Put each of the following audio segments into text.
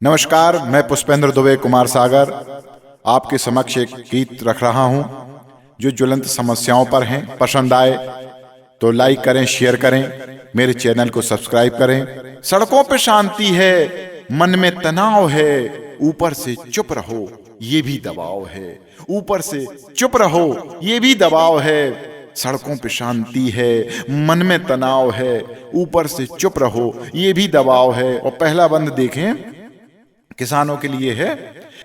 नमस्कार, मैं पुष्पेंद्र दुबे कुमार सागर आपके समक्ष एक गीत रख रहा हूं जो ज्वलंत समस्याओं पर हैं। पसंद आए तो लाइक करें, शेयर करें, मेरे चैनल को सब्सक्राइब करें। सड़कों पे शांति है, मन में तनाव है, ऊपर से चुप रहो ये भी दबाव है। ऊपर से चुप रहो ये भी दबाव है। सड़कों पे शांति है, मन में तनाव है, ऊपर से चुप रहो ये भी दबाव है। और पहला बंद देखें, किसानों के लिए है।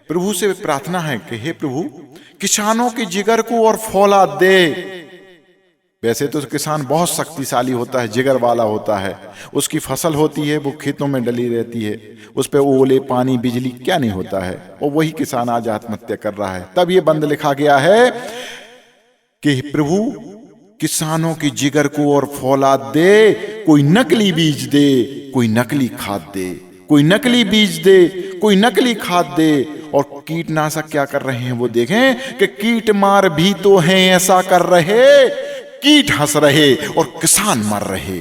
प्रभु से प्रार्थना है कि हे प्रभु, किसानों के जिगर को और फौलाद दे। वैसे तो किसान बहुत शक्तिशाली होता है, जिगर वाला होता है। उसकी फसल होती है, वो खेतों में डली रहती है, उस पे ओले, पानी, बिजली क्या नहीं होता है। और वही किसान आज आत्महत्या कर रहा है। तब ये बंद लिखा गया है कि प्रभु किसानों की जिगर को और फौलाद दे। कोई नकली बीज दे, कोई नकली खाद दे, कोई नकली बीज दे, कोई नकली खाद दे। और कीटनाशक क्या कर रहे हैं वो देखें कि कीट मार भी तो हैं ऐसा कर रहे। कीट हंस रहे और किसान मर रहे,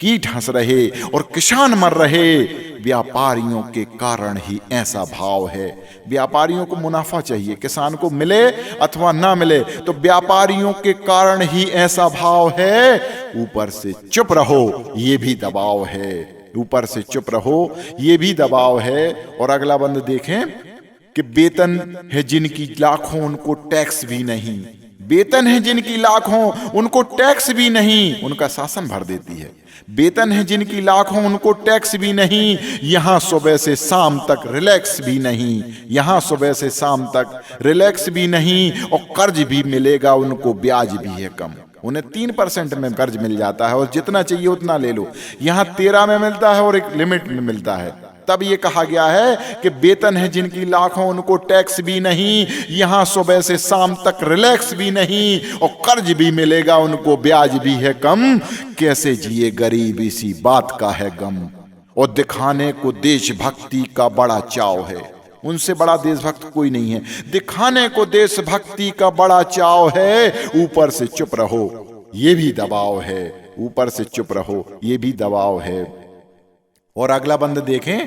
कीट हंस रहे और किसान मर रहे। व्यापारियों के कारण ही ऐसा भाव है। व्यापारियों को मुनाफा चाहिए, किसान को मिले अथवा ना मिले, तो व्यापारियों के कारण ही ऐसा भाव है। ऊपर से चुप रहो ये भी दबाव है। ऊपर से चुप रहो ये भी दबाव है। और अगला बंद देखें कि वेतन है जिनकी लाखों, उनको टैक्स भी नहीं। वेतन है जिनकी लाखों, उनको टैक्स भी नहीं। उनका शासन भर देती है। वेतन है जिनकी लाखों, उनको टैक्स भी नहीं। यहां सुबह से शाम तक रिलैक्स भी नहीं। यहां सुबह से शाम तक रिलैक्स भी नहीं। और कर्ज भी मिलेगा उनको, ब्याज भी है कम। उन्हें 3% में कर्ज मिल जाता है और जितना चाहिए उतना ले लो। यहां 13 में मिलता है और एक लिमिट में मिलता है। तब ये कहा गया है कि वेतन है जिनकी लाखों, उनको टैक्स भी नहीं। यहां सुबह से शाम तक रिलैक्स भी नहीं। और कर्ज भी मिलेगा उनको, ब्याज भी है कम। कैसे जिए गरीब इसी बात का है गम। और दिखाने को देशभक्ति का बड़ा चाव है। उनसे बड़ा देशभक्त कोई नहीं है। दिखाने को देशभक्ति का बड़ा चाव है। ऊपर से चुप रहो ये भी दबाव है। ऊपर से चुप रहो ये भी दबाव है। और अगला बंद देखें,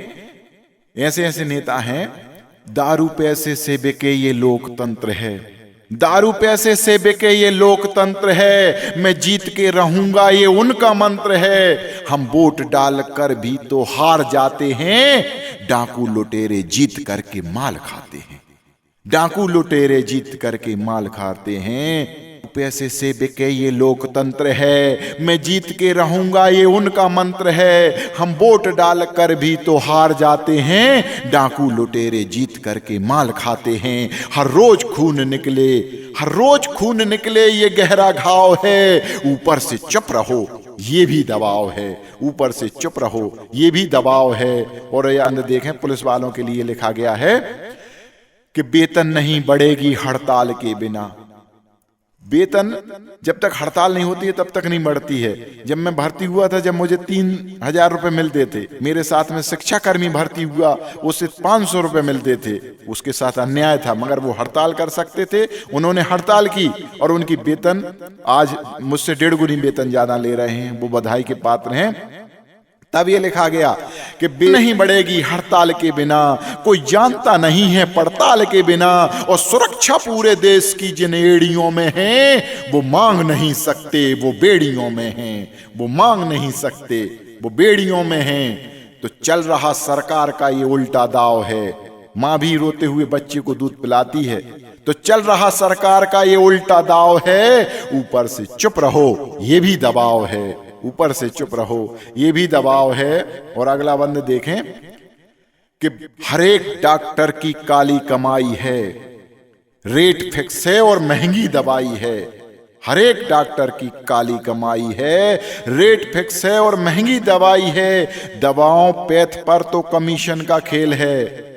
ऐसे ऐसे नेता हैं। दारू पैसे से बिके ये लोकतंत्र है। दारू पैसे से बिके ये लोकतंत्र है। मैं जीत के रहूंगा ये उनका मंत्र है। हम वोट डालकर भी तो हार जाते हैं। डाकू लुटेरे जीत करके माल खाते हैं। डाकू लुटेरे जीत करके माल खाते हैं। पैसे से बिके ये लोकतंत्र है। मैं जीत के रहूंगा ये उनका मंत्र है। हम वोट डालकर भी तो हार जाते हैं। डाकू लुटेरे जीत करके माल खाते हैं। हर रोज खून निकले, हर रोज खून निकले ये गहरा घाव है। ऊपर से चुप रहो ये भी दबाव है। ऊपर से चुप रहो ये भी दबाव है। और ये अंदर देखें, पुलिस वालों के लिए लिखा गया है कि वेतन नहीं बढ़ेगी हड़ताल के बिना। वेतन जब तक हड़ताल नहीं होती है तब तक नहीं बढ़ती है। जब मैं भर्ती हुआ था, जब मुझे 3000 रुपए मिलते थे, मेरे साथ में शिक्षा कर्मी भर्ती हुआ, उससे 500 रुपए मिलते थे। उसके साथ अन्याय था, मगर वो हड़ताल कर सकते थे। उन्होंने हड़ताल की और उनकी वेतन आज मुझसे 1.5 गुनी वेतन ज्यादा ले रहे हैं। वो बधाई के पात्र हैं। तब ये लिखा गया कि नहीं बढ़ेगी हड़ताल के बिना। कोई जानता नहीं है पड़ताल के बिना। और सुरक्षा पूरे देश की जिन एड़ियों में है, वो मांग नहीं सकते वो बेड़ियों में हैं। वो मांग नहीं सकते वो बेड़ियों में हैं। तो चल रहा सरकार का ये उल्टा दाव है। माँ भी रोते हुए बच्चे को दूध पिलाती है। तो चल रहा सरकार का ये उल्टा दाव है। ऊपर से चुप रहो ये भी दबाव है। ऊपर से चुप रहो ये भी दबाव है। और अगला बंद देखें कि हर एक डॉक्टर की काली कमाई है। रेट फिक्स है और महंगी दवाई है। हर एक डॉक्टर की काली कमाई है। रेट फिक्स है और महंगी दवाई है। दवाओं पैथ पर तो कमीशन का खेल है।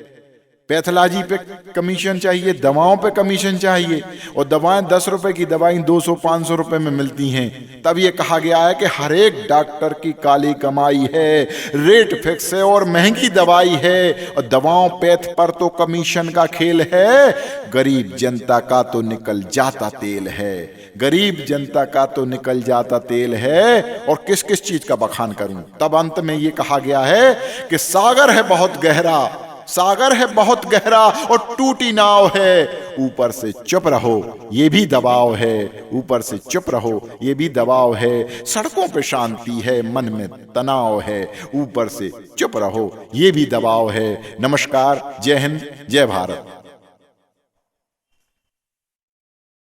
पैथोलॉजी पे कमीशन चाहिए, दवाओं पे कमीशन चाहिए। और दवाएं 10 रुपए की दवाएं 200-500 रुपए में मिलती हैं। तब ये कहा गया है कि हर एक डॉक्टर की काली कमाई है। रेट फिक्स है और महंगी दवाई है। और दवाओं पैथ पर तो कमीशन का खेल है। गरीब जनता का तो निकल जाता तेल है। गरीब जनता का तो निकल जाता तेल है। और किस किस चीज का बखान करूं। तब अंत में ये कहा गया है कि सागर है बहुत गहरा, सागर है बहुत गहरा और टूटी नाव है, ऊपर से चुप रहो ये भी दबाव है, ऊपर से चुप रहो ये भी दबाव है। सड़कों पे शांति है मन में तनाव है, ऊपर से चुप रहो ये भी दबाव है। नमस्कार, जय हिंद, जय भारत।